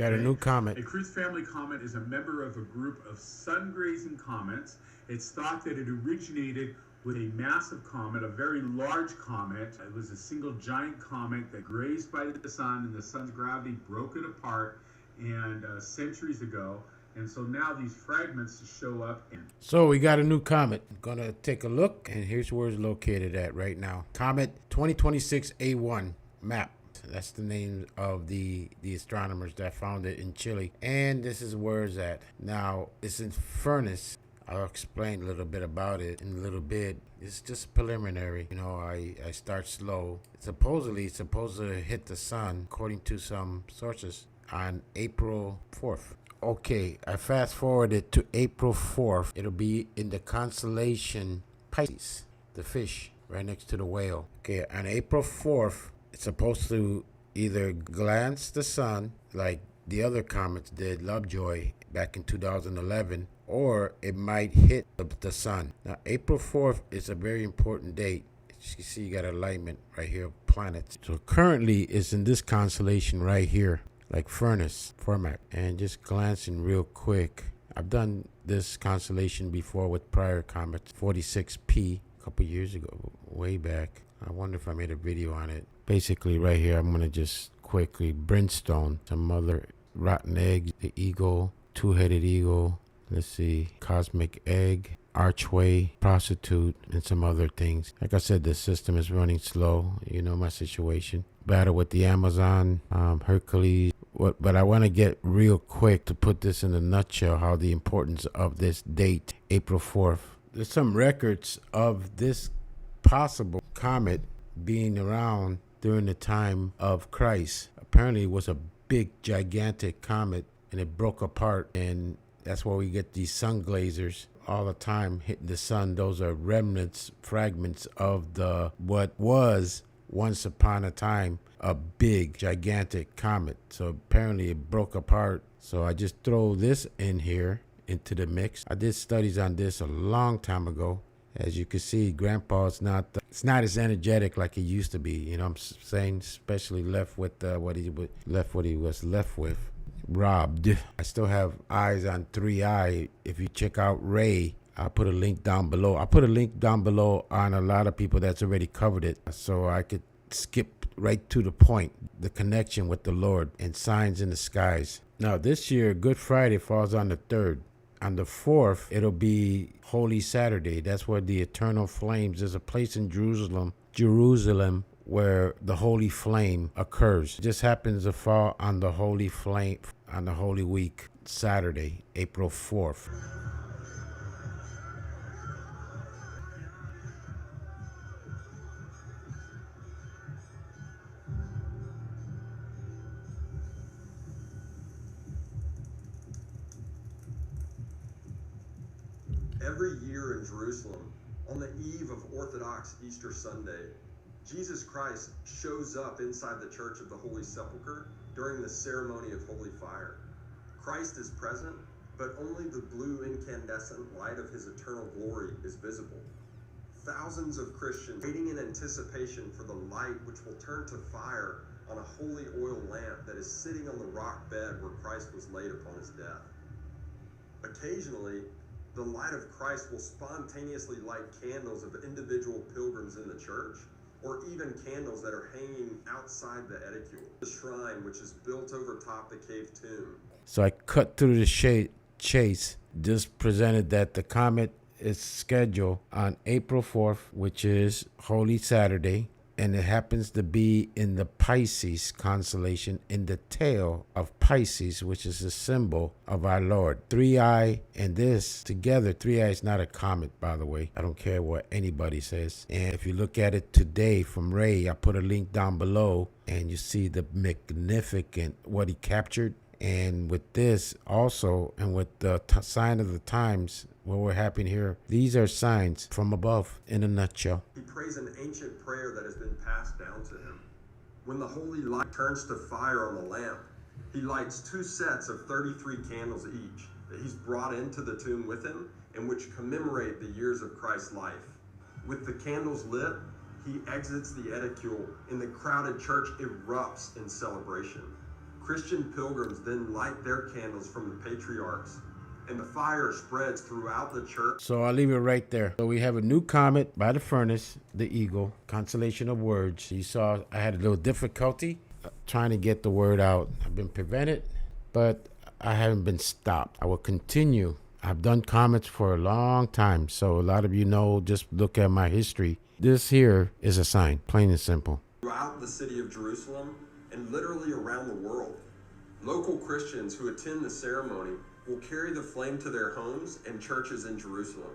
Got a new comet. A Kreutz Family Comet is a member of a group of sun-grazing comets. It's thought that it originated with a massive comet, a very large comet. It was a single giant comet that grazed by the sun, and the sun's gravity broke it apart and centuries ago. And so now these fragments show up. So we got a new comet. I'm gonna take a look, and here's where it's located at right now. Comet 2026 A1 map. That's the name of the astronomers that found it in Chile. And this is where it's at. Now, it's in Fornax. I'll explain a little bit about it in a little bit. It's just preliminary. You know, I start slow. It's supposed to hit the sun, according to some sources, on April 4th. Okay, I fast forwarded to April 4th. It'll be in the constellation Pisces, the fish, right next to the whale. Okay, on April 4th, it's supposed to either glance the sun like the other comets did, Lovejoy, back in 2011, or it might hit the sun. Now, April 4th is a very important date. As you can see, you got alignment right here of planets. So currently, it's in this constellation right here, like Fornax, and just glancing real quick. I've done this constellation before with prior comets, 46P, a couple years ago, way back. I wonder if I made a video on it. Basically, right here, I'm going to just quickly brimstone some other rotten eggs, the eagle, two-headed eagle, let's see, cosmic egg, archway, prostitute, and some other things. Like I said, the system is running slow. You know my situation. Battle with the Amazon, Hercules. But I want to get real quick to put this in a nutshell, how the importance of this date, April 4th. There's some records of this possible comet being around during the time of Christ. Apparently it was a big, gigantic comet, and it broke apart, and that's why we get these sun glazers all the time hitting the sun. Those are remnants, fragments of what was once upon a time a big, gigantic comet. So apparently it broke apart. So I just throw this in here into the mix. I did studies on this a long time ago. As you can see, Grandpa's it's not as energetic like he used to be. You know what I'm saying? Especially left with what he was left with. Robbed. I still have eyes on 3i. If you check out Ray, I'll put a link down below. I'll put a link down below on a lot of people that's already covered it, so I could skip right to the point, the connection with the Lord and signs in the skies. Now this year, Good Friday falls on the 3rd. On the 4th, it'll be Holy Saturday. That's where the eternal flames, there's a place in Jerusalem where the Holy Flame occurs. It just happens to fall on the Holy Flame, on the Holy Week, Saturday, April 4th. Every year in Jerusalem, on the eve of Orthodox Easter Sunday, Jesus Christ shows up inside the Church of the Holy Sepulchre during the ceremony of Holy Fire. Christ is present, but only the blue incandescent light of his eternal glory is visible. Thousands of Christians waiting in anticipation for the light which will turn to fire on a holy oil lamp that is sitting on the rock bed where Christ was laid upon his death. Occasionally, the light of Christ will spontaneously light candles of individual pilgrims in the church, or even candles that are hanging outside the edicule, the shrine which is built over top the cave tomb. So I cut through the chase, just presented that the comet is scheduled on April 4th, which is Holy Saturday, and it happens to be in the Pisces constellation, in the tail of Pisces, which is a symbol of our Lord. 3i and this together, 3i is not a comet, by the way. I don't care what anybody says. And if you look at it today from Ray, I put a link down below, and you see the magnificent, what he captured. And with this also, and with the sign of the times, what we're happening here, these are signs from above in a nutshell. He prays an ancient prayer that has been passed down to him. When the holy light turns to fire on the lamp, he lights 2 sets of 33 candles each that he's brought into the tomb with him, and which commemorate the years of Christ's life. With the candles lit, he exits the edicule, and the crowded church erupts in celebration. Christian pilgrims then light their candles from the patriarchs, and the fire spreads throughout the church. So I'll leave it right there. So we have a new comet by the furnace, the eagle, constellation of words. You saw I had a little difficulty trying to get the word out. I've been prevented, but I haven't been stopped. I will continue. I've done comets for a long time, so a lot of you know, just look at my history. This here is a sign, plain and simple. Throughout the city of Jerusalem and literally around the world, local Christians who attend the ceremony will carry the flame to their homes and churches in Jerusalem.